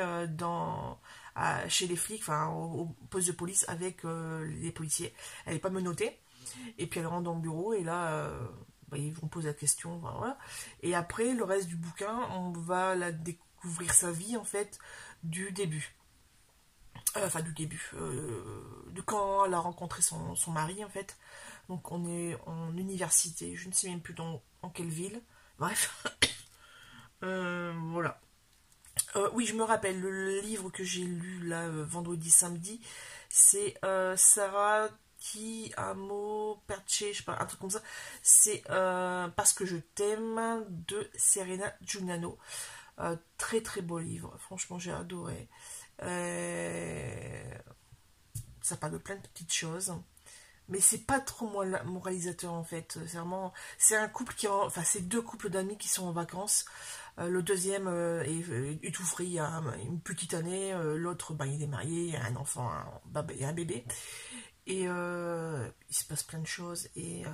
chez les flics, enfin, au poste de police avec les policiers. Elle n'est pas menottée. Et puis elle rentre dans le bureau, et là, ils vont poser la question. Enfin, voilà. Et après, le reste du bouquin, on va la découvrir sa vie, en fait, du début. De quand elle a rencontré son mari, en fait. Donc on est en université, je ne sais même plus dans quelle ville. Bref, voilà. Oui, je me rappelle, le livre que j'ai lu là vendredi, samedi, c'est Sarah Ti Amo Perche, je sais pas, un truc comme ça. C'est Parce que je t'aime de Serena Giuliano. Très très beau livre, franchement j'ai adoré. Ça parle de plein de petites choses. Mais c'est pas trop moralisateur en fait. C'est vraiment, c'est un couple c'est deux couples d'amis qui sont en vacances. Le deuxième est tout frais, il a une petite année. L'autre, il est marié, il a un enfant, il a un bébé. Et il se passe plein de choses. Et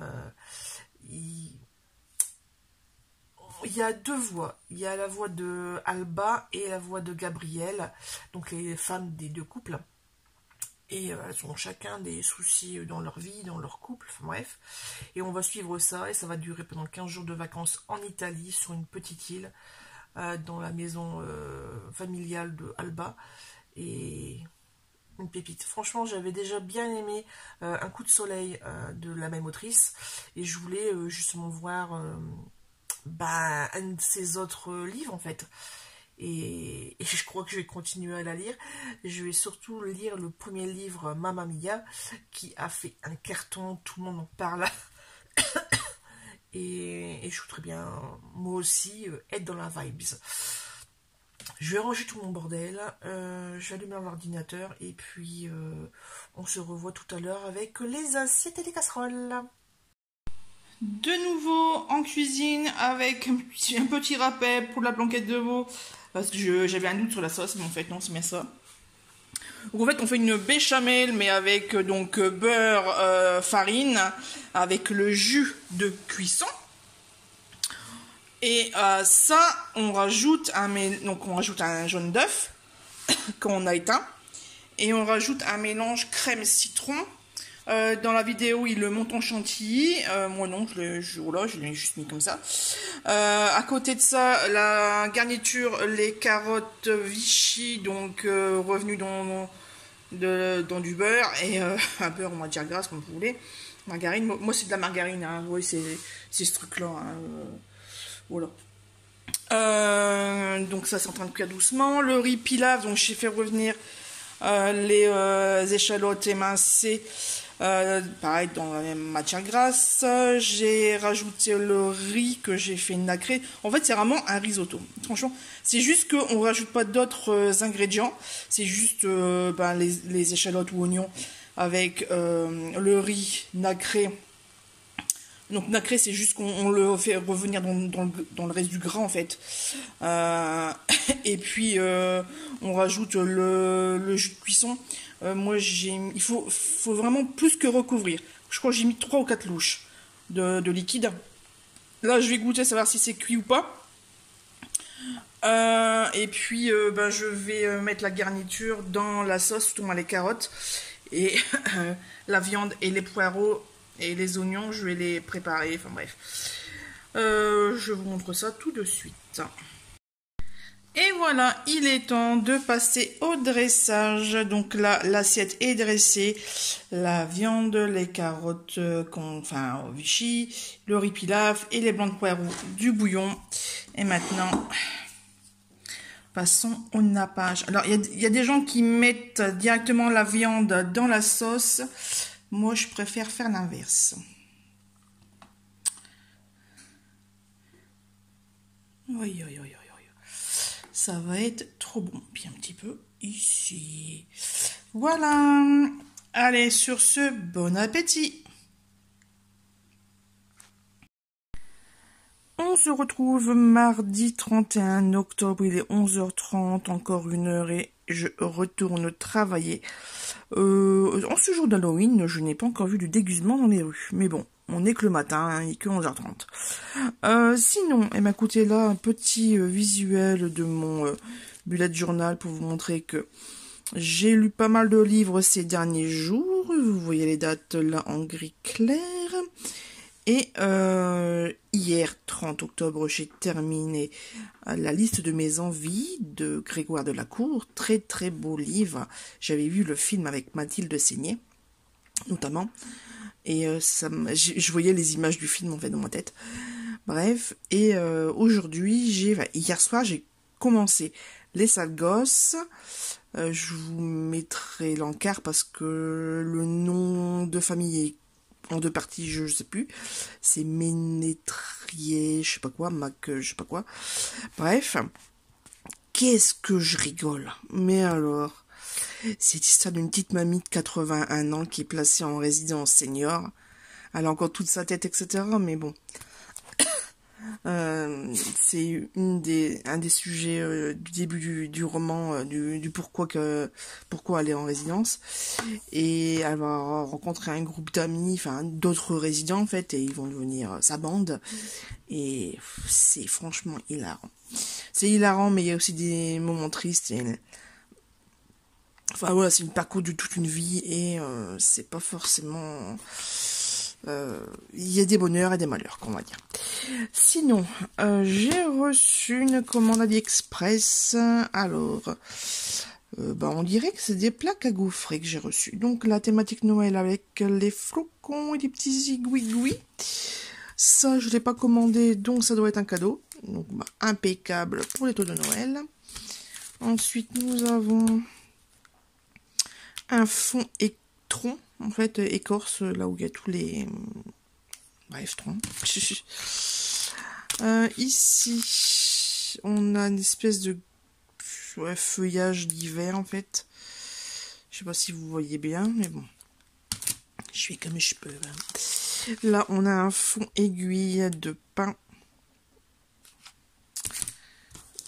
il y a deux voix. Il y a la voix de Alba et la voix de Gabrielle, donc les femmes des deux couples. Et elles ont chacun des soucis dans leur vie, dans leur couple, enfin bref. Et on va suivre ça, et ça va durer pendant 15 jours de vacances en Italie, sur une petite île, dans la maison familiale de Alba. Et une pépite. Franchement, j'avais déjà bien aimé Un coup de soleil de la même autrice, et je voulais justement voir un de ses autres livres, en fait. Et je crois que je vais continuer à la lire. Je vais surtout lire le premier livre, Mamma Mia, qui a fait un carton, tout le monde en parle. Et je voudrais bien, moi aussi, être dans la vibes. Je vais ranger tout mon bordel, je vais allumer l'ordinateur, et puis on se revoit tout à l'heure avec les assiettes et les casseroles. De nouveau en cuisine avec un petit rappel pour la blanquette de veau, parce que j'avais un doute sur la sauce, mais en fait non, c'est bien ça. Donc en fait on fait une béchamel, mais avec donc beurre, farine, avec le jus de cuisson. Et ça, on rajoute un jaune d'œuf quand on a éteint, et on rajoute un mélange crème citron. Dans la vidéo, il le monte en chantilly. Moi non, je l'ai juste mis comme ça. À côté de ça, la garniture, les carottes Vichy, donc revenues dans du beurre, et un beurre, on va dire grasse, comme vous voulez. Margarine, moi c'est de la margarine, hein. Oui, c'est ce truc-là. Hein. Voilà. Donc ça c'est en train de cuire doucement. Le riz pilaf, donc j'ai fait revenir les échalotes émincées, pareil dans la même matière grasse. J'ai rajouté le riz que j'ai fait nacré. En fait c'est vraiment un risotto. Franchement c'est juste qu'on rajoute pas d'autres ingrédients. C'est juste les échalotes ou oignons avec le riz nacré. Donc nacré, c'est juste qu'on le fait revenir dans le reste du gras en fait. Et puis on rajoute le jus de cuisson. Moi il faut vraiment plus que recouvrir. Je crois que j'ai mis 3 ou 4 louches de liquide. Là je vais goûter, savoir si c'est cuit ou pas. Et puis je vais mettre la garniture dans la sauce, surtout les carottes. Et la viande et les poireaux et les oignons, je vais les préparer. Enfin bref. Je vous montre ça tout de suite. Et voilà, il est temps de passer au dressage. Donc là, l'assiette est dressée. La viande, les carottes, au Vichy, le riz pilaf et les blancs de poireaux du bouillon. Et maintenant, passons au nappage. Alors, il y a des gens qui mettent directement la viande dans la sauce. Moi, je préfère faire l'inverse. Oui. Ça va être trop bon. Puis un petit peu ici. Voilà. Allez, sur ce, bon appétit. On se retrouve mardi 31 octobre, il est 11h30, encore 1 heure et je retourne travailler. En ce jour d'Halloween, je n'ai pas encore vu du déguisement dans les rues. Mais bon, on n'est que le matin, hein, il n'est que 11h30. Sinon, m'a coûté là un petit visuel de mon bullet journal pour vous montrer que j'ai lu pas mal de livres ces derniers jours. Vous voyez les dates là en gris clair. Et hier, 30 octobre, j'ai terminé la liste de mes envies de Grégoire de la Cour. Très très beau livre. J'avais vu le film avec Mathilde Seigné, notamment. Et je voyais les images du film en fait dans ma tête. Bref, et aujourd'hui, hier soir, j'ai commencé Les Sales Gosses. Je vous mettrai l'encart parce que le nom de famille est en 2 parties, je sais plus. C'est Ménétrier, je sais pas quoi, je sais pas quoi. Bref, qu'est-ce que je rigole. Mais alors, cette histoire d'une petite mamie de 81 ans qui est placée en résidence senior. Elle a encore toute sa tête, etc. Mais bon. C'est un des sujets du début du roman, du pourquoi elle est en résidence, et elle va rencontrer un groupe d'amis, enfin d'autres résidents en fait, et ils vont devenir sa bande, et c'est franchement hilarant. C'est hilarant, mais il y a aussi des moments tristes, enfin voilà, c'est une parcours de toute une vie, et c'est pas forcément... il y a des bonheurs et des malheurs, qu'on va dire. Sinon, j'ai reçu une commande AliExpress. Alors, on dirait que c'est des plaques à gaufrer que j'ai reçues. Donc, la thématique Noël avec les flocons et les petits igouigouis. Ça, je ne l'ai pas commandé, donc ça doit être un cadeau. Donc, impeccable pour les taux de Noël. Ensuite, nous avons un fond étron. En fait, écorce, là où il y a tous les... Bref, tronc. Ici, on a une espèce de feuillage d'hiver, en fait. Je sais pas si vous voyez bien, mais bon. Je fais comme je peux. Hein. Là, on a un fond aiguille de pain.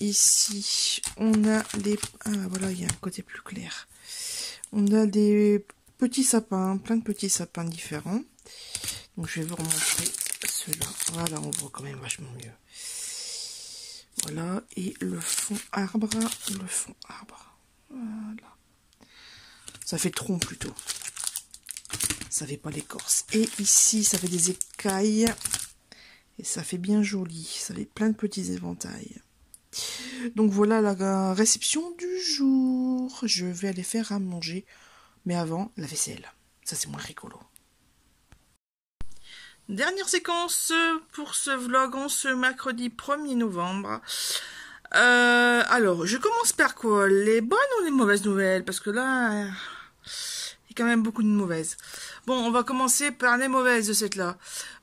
Ici, on a les... Ah, voilà, il y a un côté plus clair. On a des... petits sapins, plein de petits sapins différents. Donc je vais vous remontrer ceux-là. Voilà, on voit quand même vachement mieux. Voilà, et le fond arbre. Voilà. Ça fait tronc plutôt. Ça fait pas l'écorce. Et ici, ça fait des écailles. Et ça fait bien joli. Ça fait plein de petits éventails. Donc voilà la réception du jour. Je vais aller faire à manger. Mais avant, la vaisselle. Ça, c'est moins rigolo. Dernière séquence pour ce vlog en ce mercredi 1er novembre. Alors, je commence par quoi? Les bonnes ou les mauvaises nouvelles? Parce que là, il y a quand même beaucoup de mauvaises. Bon, on va commencer par les mauvaises de cette là.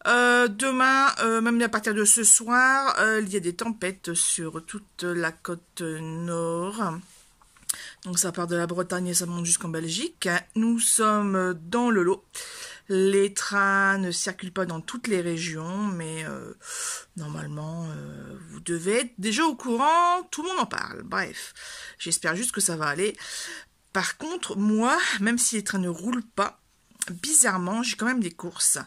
Demain, même à partir de ce soir, il y a des tempêtes sur toute la côte nord. Donc ça part de la Bretagne et ça monte jusqu'en Belgique. Nous sommes dans le lot. Les trains ne circulent pas dans toutes les régions, mais normalement, vous devez être déjà au courant. Tout le monde en parle. Bref, j'espère juste que ça va aller. Par contre, moi, même si les trains ne roulent pas, bizarrement, j'ai quand même des courses.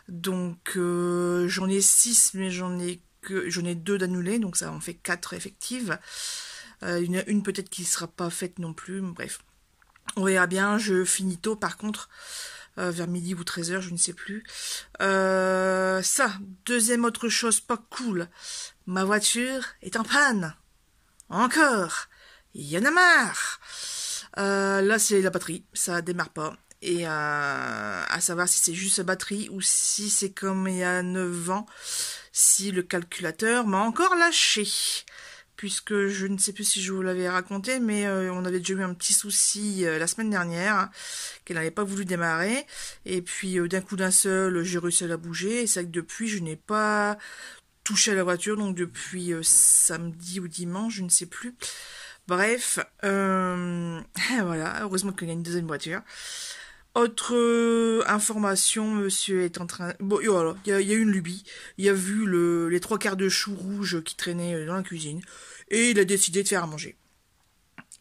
Donc, j'en ai 6, mais j'en ai 2 d'annulés, donc ça en fait 4 effectives. Il y en a une peut-être qui ne sera pas faite non plus, bref. On verra bien, je finis tôt par contre, vers midi ou 13h, je ne sais plus. Ça, deuxième autre chose pas cool, ma voiture est en panne. Encore, il y en a marre. Là c'est la batterie, ça démarre pas. Et à savoir si c'est juste la batterie ou si c'est comme il y a 9 ans, si le calculateur m'a encore lâché. Puisque je ne sais plus si je vous l'avais raconté, mais on avait déjà eu un petit souci la semaine dernière, qu'elle n'avait pas voulu démarrer, et puis d'un coup d'un seul, j'ai réussi à la bouger, et c'est vrai que depuis, je n'ai pas touché à la voiture, donc depuis samedi ou dimanche, je ne sais plus. Bref, voilà, heureusement qu'il y a une deuxième voiture. Autre information, monsieur est en train... Bon, voilà, il y a une lubie. Il a vu les 3/4 de choux rouges qui traînaient dans la cuisine. Et il a décidé de faire à manger.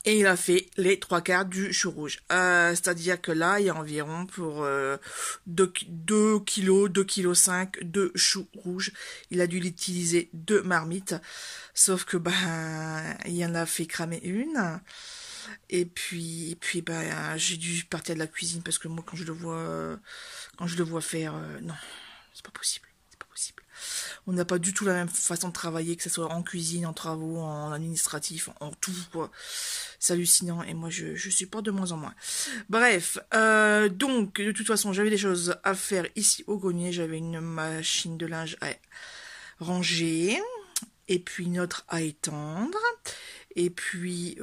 Et il a fait les 3/4 du chou rouge. C'est-à-dire que là, il y a environ pour 2 kilos, 2,5 kg de choux rouges. Il a dû l'utiliser 2 marmites. Sauf que, il en a fait cramer une. Et puis j'ai dû partir de la cuisine parce que moi, quand je le vois faire, non, c'est pas possible. On n'a pas du tout la même façon de travailler, que ce soit en cuisine, en travaux, en administratif, en tout, quoi. C'est hallucinant, et moi, je supporte de moins en moins. Bref, donc, de toute façon, j'avais des choses à faire ici au grenier. J'avais une machine de linge à ranger, et puis une autre à étendre, et puis...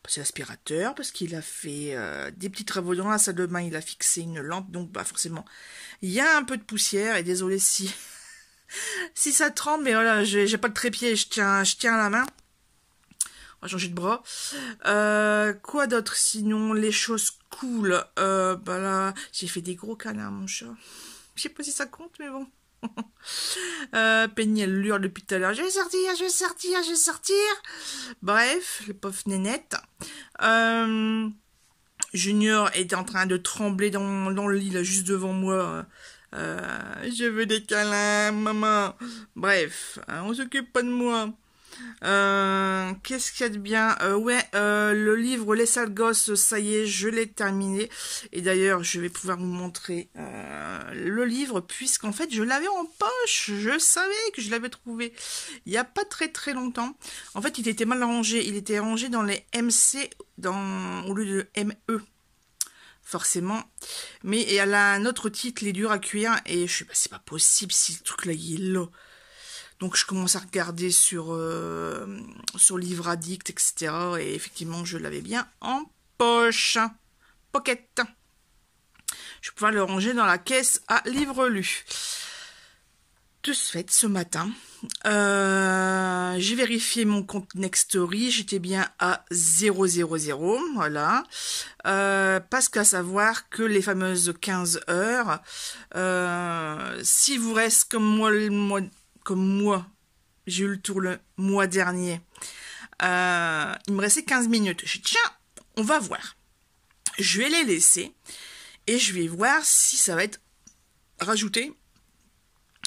c'est l'aspirateur, parce qu'il a fait des petits travaux dans la salle de bain, il a fixé une lampe, donc forcément, il y a un peu de poussière, et désolé si... si ça tremble, mais voilà, j'ai pas de trépied, je tiens à la main. On va changer de bras. Quoi d'autre sinon? Les choses cool. Là, j'ai fait des gros câlins à mon chat. Je sais pas si ça compte, mais bon. Penny, elle hurle depuis tout à l'heure. Je vais sortir. Bref, le pauvre nénette. Junior est en train de trembler dans le lit, là, juste devant moi. Je veux des câlins, maman. Bref, on s'occupe pas de moi. Qu'est-ce qu'il y a de bien? Le livre Les sales gosses, ça y est, je l'ai terminé. Et d'ailleurs, je vais pouvoir vous montrer le livre, puisqu'en fait, je l'avais en poche. Je savais que je l'avais trouvé il n'y a pas très très longtemps. En fait, il était mal rangé. Il était rangé dans les MC au lieu de ME. Forcément, mais elle a un autre titre, Les durs à cuire, et je sais pas, c'est pas possible si le truc là il est là. Donc je commence à regarder sur Livre Addict, etc. Et effectivement, je l'avais bien en poche, pocket. Je vais pouvoir le ranger dans la caisse à livres lus. De ce fait, ce matin, j'ai vérifié mon compte Nextory, j'étais bien à 000, voilà, parce qu'à savoir que les fameuses 15 heures, si vous reste comme moi, j'ai eu le tour le mois dernier, il me restait 15 minutes, je dis tiens, on va voir, je vais les laisser, et je vais voir si ça va être rajouté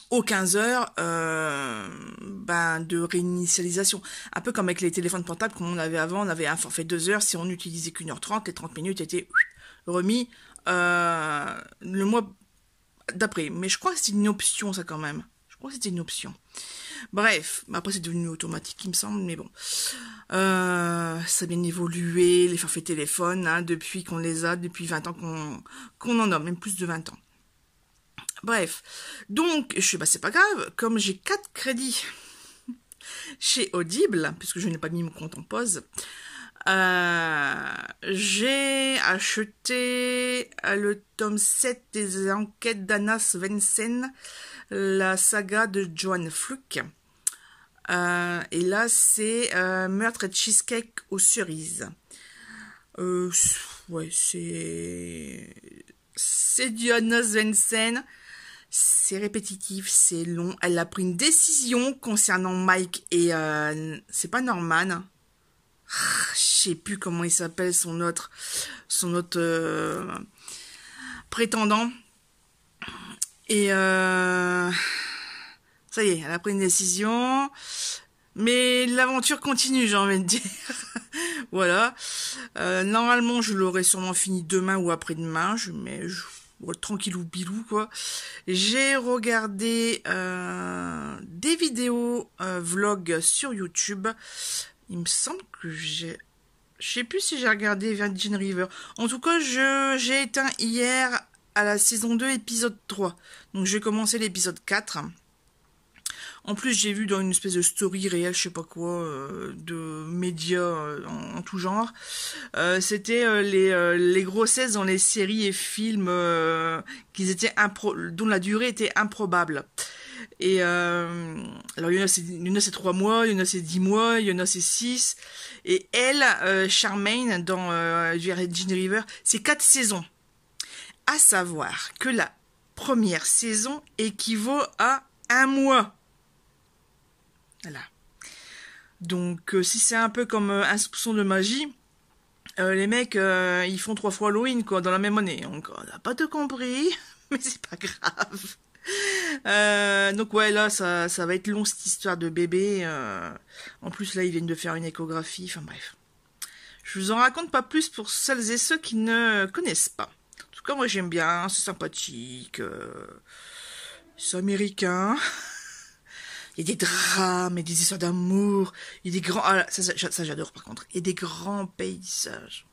aux 15 heures de réinitialisation. Un peu comme avec les téléphones portables comme on avait avant, on avait un forfait 2 heures, si on n'utilisait qu'1h30, les 30 minutes étaient remis le mois d'après. Mais je crois que c'est une option ça quand même. Je crois que c'était une option. Bref, après c'est devenu automatique il me semble, mais bon. Ça a bien évolué, les forfaits téléphones, depuis qu'on les a, depuis 20 ans qu'on en a, même plus de 20 ans. Bref, donc, c'est pas grave, comme j'ai 4 crédits chez Audible, puisque je n'ai pas mis mon compte en pause, j'ai acheté le tome 7 des enquêtes d'Anna Svensson, la saga de Johan Fluke. Et là, c'est Meurtre et cheesecake aux cerises. Ouais, c'est du Anna Svensson. C'est répétitif, c'est long. Elle a pris une décision concernant Mike et c'est pas Norman. Je sais plus comment il s'appelle son autre prétendant. Et ça y est, elle a pris une décision. Mais l'aventure continue, j'ai envie de dire. Voilà. Normalement, je l'aurai sûrement fini demain ou après-demain. Tranquillou bilou quoi. J'ai regardé des vidéos vlog sur YouTube. Il me semble que je sais plus si j'ai regardé Virgin River. En tout cas, j'ai éteint hier à la saison 2 épisode 3. Donc j'ai commencé l'épisode 4. En plus, j'ai vu dans une espèce de story réelle, je sais pas quoi, de médias en tout genre, c'était les grossesses dans les séries et films dont la durée était improbable. Et alors il y en a c'est 3 mois, il y en a c'est 10 mois, il y en a c'est 6. Et elle, Charmaine, dans Virgin River, c'est 4 saisons. À savoir que la première saison équivaut à 1 mois. Voilà. Donc si c'est un peu comme un soupçon de magie, les mecs ils font 3 fois Halloween quoi dans la même année. Donc on n'a pas tout compris, mais c'est pas grave. Donc ouais là ça va être long cette histoire de bébé. En plus là ils viennent de faire une échographie. Enfin bref. Je vous en raconte pas plus pour celles et ceux qui ne connaissent pas. En tout cas moi j'aime bien, c'est sympathique. C'est américain. Il y a des drames et des histoires d'amour. Il y a des grands... Ah, ça j'adore par contre. Il y a des grands paysages.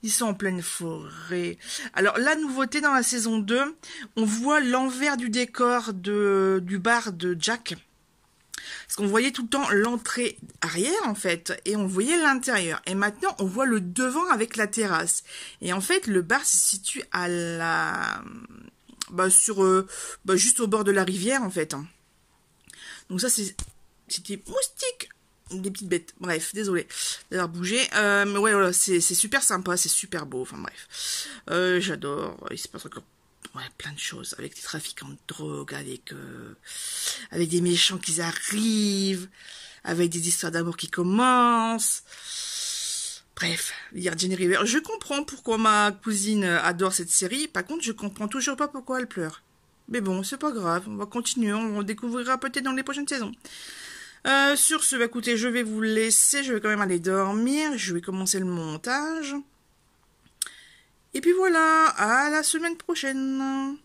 Ils sont en pleine forêt. Alors la nouveauté dans la saison 2, on voit l'envers du décor du bar de Jack. Parce qu'on voyait tout le temps l'entrée arrière en fait. Et on voyait l'intérieur. Et maintenant on voit le devant avec la terrasse. Et en fait le bar se situe à la... juste au bord de la rivière en fait. Donc ça, c'était moustique. Des petites bêtes. Bref, désolé d'avoir bougé. Mais ouais, voilà, c'est super sympa, c'est super beau. Enfin bref. J'adore. Il se passe encore plein de choses. Avec des trafiquants de drogue, avec des méchants qui arrivent, avec des histoires d'amour qui commencent. Bref, Virgin River. Je comprends pourquoi ma cousine adore cette série. Par contre, je comprends toujours pas pourquoi elle pleure. Mais bon, c'est pas grave, on va continuer, on découvrira peut-être dans les prochaines saisons. Sur ce, écoutez, je vais vous laisser, je vais quand même aller dormir, je vais commencer le montage. Et puis voilà, à la semaine prochaine.